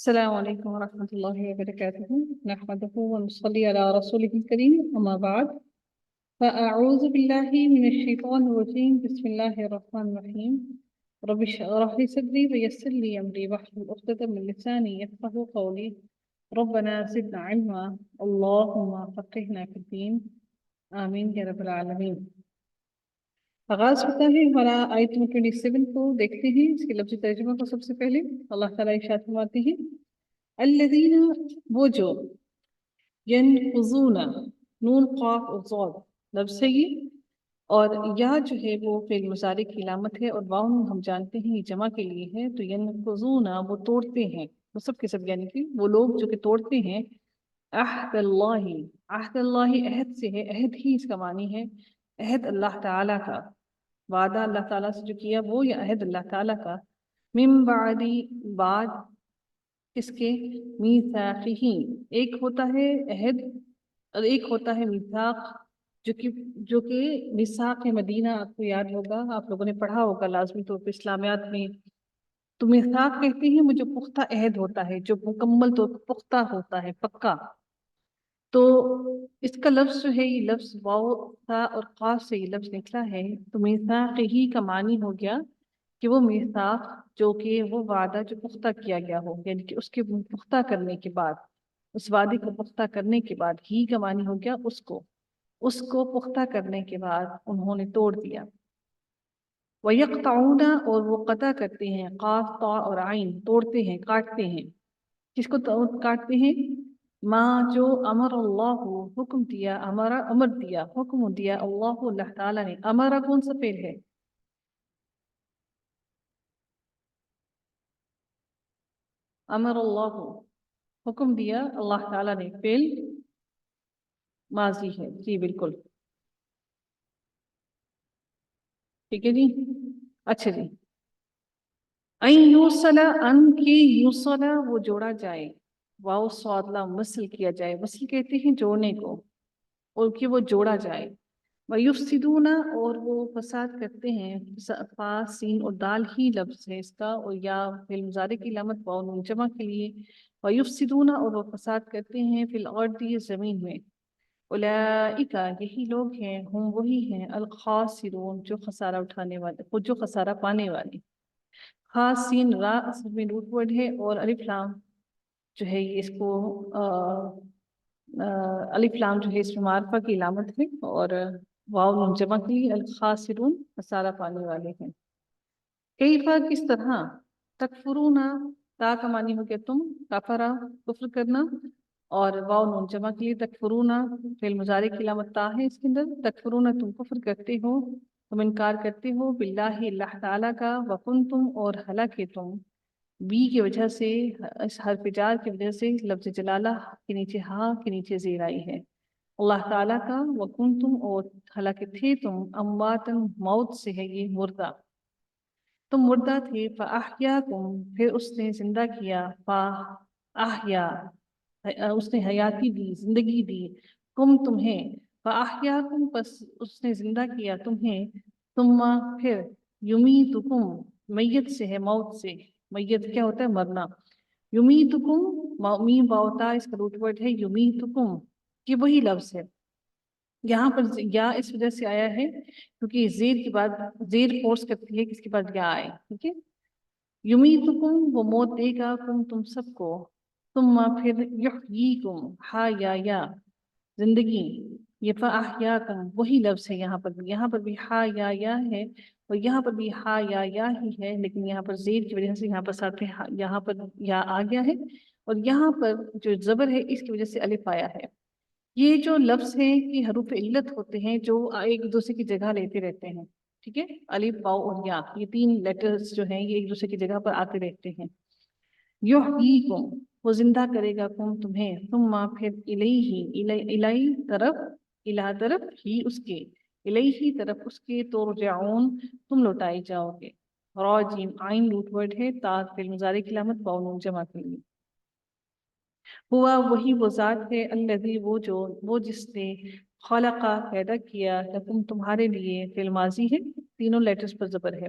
السلام عليكم ورحمة الله وبركاته. نحمده ونصلي على رسوله الكريم، أما بعد، فأعوذ بالله من الشيطان الرجيم. بسم الله الرحمن الرحيم. رب اشرح لي صدري ويسر لي أمري واحلل عقدة من لساني يفقهوا قولي. ربنا زدنا علما، اللهم فقهنا في الدين، آمين يا رب العالمين. آغاز ہوتا ہے ہمارا آیت نمبر 27 کو دیکھتے ہیں. اس کے لفظی ترجمہ کو سب سے پہلے اللہ تعالیٰ ارشاد فرماتے ہیں الذین، وہ جو، ینقضون، نون قاف اور ضاد لفظ ہے یہ، اور یا جو ہے وہ فعل مضارع کی علامت ہے، اور واو ہم جانتے ہیں یہ جمع کے لیے ہے. تو ینقضون وہ توڑتے ہیں، وہ سب کے سب یعنی کہ وہ لوگ جو کہ توڑتے ہیں عہد اللہ. عہد اللہ عہد سے ہے، عہد ہی اس کا معنی ہے، عہد اللہ تعالیٰ کا، وعدہ اللہ تعالیٰ سے جو کیا وہ، یا عہد اللہ تعالیٰ کا. من بعدی، بعد اس کے، میثاقہ، ایک ہوتا ہے عہد اور ایک ہوتا ہے میثاق، جو کہ میثاق مدینہ آپ کو یاد ہوگا، آپ لوگوں نے پڑھا ہوگا لازمی طور پہ اسلامیات میں. تو میثاق کہتے ہیں وہ جو پختہ عہد ہوتا ہے، جو مکمل طور پر پختہ ہوتا ہے، پکا. تو اس کا لفظ جو ہے، یہ لفظ واو تھا اور قاف سے یہ لفظ نکلا ہے. تو میثاق ہی کا معنی ہو گیا کہ وہ میثاق جو کہ وہ وعدہ جو پختہ کیا گیا ہو، یعنی کہ اس کے پختہ کرنے کے بعد، اس وعدے کو پختہ کرنے کے بعد، ہی کا معنی ہو گیا اس کو پختہ کرنے کے بعد انہوں نے توڑ دیا. وَيَقْطَعُونَ، اور وہ قطع کرتے ہیں، قاف طا اور عین، توڑتے ہیں، کاٹتے ہیں. کس کو کاٹتے ہیں؟ ما جو امر اللہ، حکم دیا، امر دیا، حکم دیا اللہ، اللہ تعالیٰ نے. امرا کون سا فعل ہے؟ امر اللہ، حکم دیا اللہ تعالیٰ نے، فعل ماضی ہے. جی بالکل ٹھیک ہے جی. اچھا جی. این یوصلا، ان کی یوصلا وہ جوڑا جائے، واو صاد لام وصل کیا جائے. وصل کہتے ہیں جوڑنے کو، اور کہ وہ جوڑا جائے. وَيُفْسِدُونَ، اور وہ فساد کرتے ہیں. فا سین اور دال ہی لفظ ہے اس کا، اور یا فعل مضارع کی علامت واو نون جمع کے لیے. وَيُفْسِدُونَ، اور وہ فساد کرتے ہیں، فی الارض زمین میں. اولئک، یہی لوگ ہیں، ہم وہی ہیں، الخاسرون جو خسارہ اٹھانے والے، خود جو خسارہ پانے والے. خاص سین را اصل میں روٹ ورڈ ہے، اور الف لام جو ہے یہ اس کو الف لام جو ہے اس میں معرفہ کی علامت ہے، اور واو نون جمع کے لیے، الخاسرون خسارہ پانے والے ہیں. کیفا، کس طرح، تکفرون، تا کا معنی ہو گیا تم، کفرا کفر کرنا، اور واو نون جمع کے لیے تکفرون فعل مضارع کی علامت تا ہے اس کے اندر. تکفرون تم کفر کرتے ہو، تم انکار کرتے ہو، باللہ اللہ تعالیٰ کا، وکنتم اور حالانکہ تم، بی کی وجہ سے، اس حرف جار کی وجہ سے لفظ جلالہ کے نیچے ہا کے نیچے زیر آئی ہے، اللہ تعالیٰ کا. وکنتم اور حالانکہ تھے تم، امواتن موت سے ہے یہ مردہ، تم مردہ تھے. فاحیاکم، پھر اس نے زندہ کیا. فاحیا، اس نے حیاتی دی، زندگی دی. کم تمہیں، فاحیاکم، پس اس نے زندہ کیا تمہیں. ثم پھر، یمیتکم، میت سے ہے، موت سے. میت کیا ہوتا ہے؟ مرنا. یمیتکم، میم واؤ اس کا روٹ ورڈ ہے، یمیتکم، یہ وہی لفظ ہے. یہاں پر یا اس وجہ سے آیا ہے کیونکہ زیر کے بعد، زیر فورس کرتی ہے کس کے بعد یا آئے. ٹھیک ہے. یمیتکم، وہ موت دے گا، تم سب کو. ثم پھر، یحییکم، ہا یا زندگی. یہ فاحیاکم وہی لفظ ہے یہاں پر بھی ہا یا ہے، اور یہاں پر بھی ہا یا ہی ہے، لیکن یہاں پر زیر کی وجہ سے یہاں پر ساتھ میں یہاں پر یا آ گیا ہے، اور یہاں پر جو زبر ہے اس کی وجہ سے الف آیا ہے. یہ جو لفظ ہیں یہ حروف علت ہوتے ہیں جو ایک دوسرے کی جگہ لیتے رہتے ہیں. ٹھیک ہے. الف واو اور یا، یہ تین لیٹرز جو ہیں یہ ایک دوسرے کی جگہ پر آتے رہتے ہیں. یحییکم، وہ زندہ کرے گا تمہیں. ثم پھر، الیہ طرف، الہ طرف، ہی اس کے، الیہ طرف اس کے، ترجعون تم لوٹائے جاؤ گے. راجیم، عین روٹ ورڈ ہے، تا فعل مضارع کی علامت، واو نون جمع کے لیے. ہوا، وہی وہ ذات ہے، الذی، وہ جس نے، خلقہ پیدا کیا، لکم تمہارے لیے، فعل ماضی ہے، تینوں لیٹرز پر زبر ہے.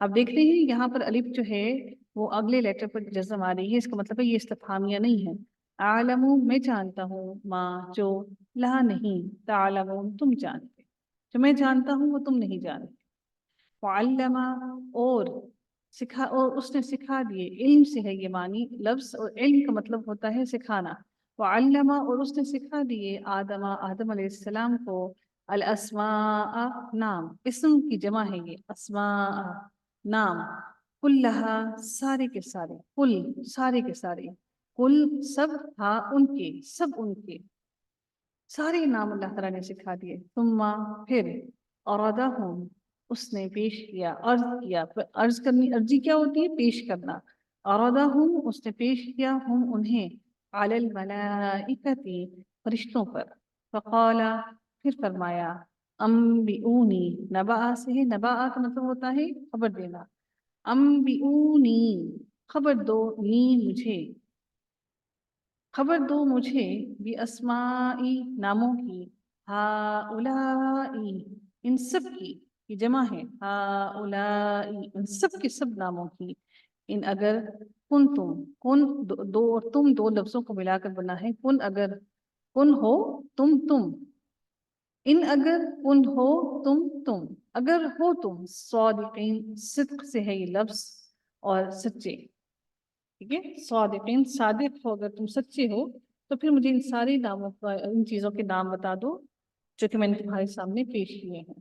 اب دیکھ رہے ہیں یہاں پر الف جو ہے وہ اگلے لیٹر پر جزم آ رہی ہے، اس کا مطلب ہے یہ استفہامیہ نہیں ہے۔ اعلم میں جانتا ہوں، ما جو، لا نہیں، تعلمون تم جانتے، جو میں جانتا ہوں وہ تم نہیں جانتے۔ وعلم اور سکھا، اور اس نے سکھا دیے، علم سے ہے یہ معنی لفظ، اور علم کا مطلب ہوتا ہے سکھانا۔ وعلم اور اس نے سکھا دیے آدم آدم علیہ السلام کو الاسماء نام، اسم کی جمع ہے یہ اسماء نام، کلہا سارے کے سارے، کل سارے کے سارے، کل سب، ہاں ان کے سب، ان کے سارے نام اللہ تعالیٰ نے سکھا دیے۔ ثم پھر اورادہم اس نے پیش کیا، عرض کیا، عرض کرنی، عرضی کیا ہوتی ہے؟ پیش کرنا۔ اورادہم اس نے پیش کیا، ہم انہیں، علی الملائکتی فرشتوں پر، فقال پھر فرمایا، انبئونی، نبأ سے ہے، نبأ کا مطلب ہوتا ہے خبر دینا، انبئونی خبر دو، نی مجھے، خبر دو مجھے، بھی اسمائی ناموں کی، ہاؤلائی ان سب کی، یہ جمع ہے، ہاؤلائی ان سب کے سب ناموں کی، ان اگر کن تم، کن دو اور تم دو لفظوں کو ملا کر بنا ہے، کن اگر، کن ہو تم، ان اگر کن ہو تم اگر ہو تم، صادقین صدق سے ہے یہ لفظ اور سچے، ٹھیک ہے، صادقین صادق ہو، اگر تم سچے ہو تو پھر مجھے ان سارے ناموں کا، ان چیزوں کے نام بتا دو جو کہ میں نے تمہارے سامنے پیش کیے ہیں۔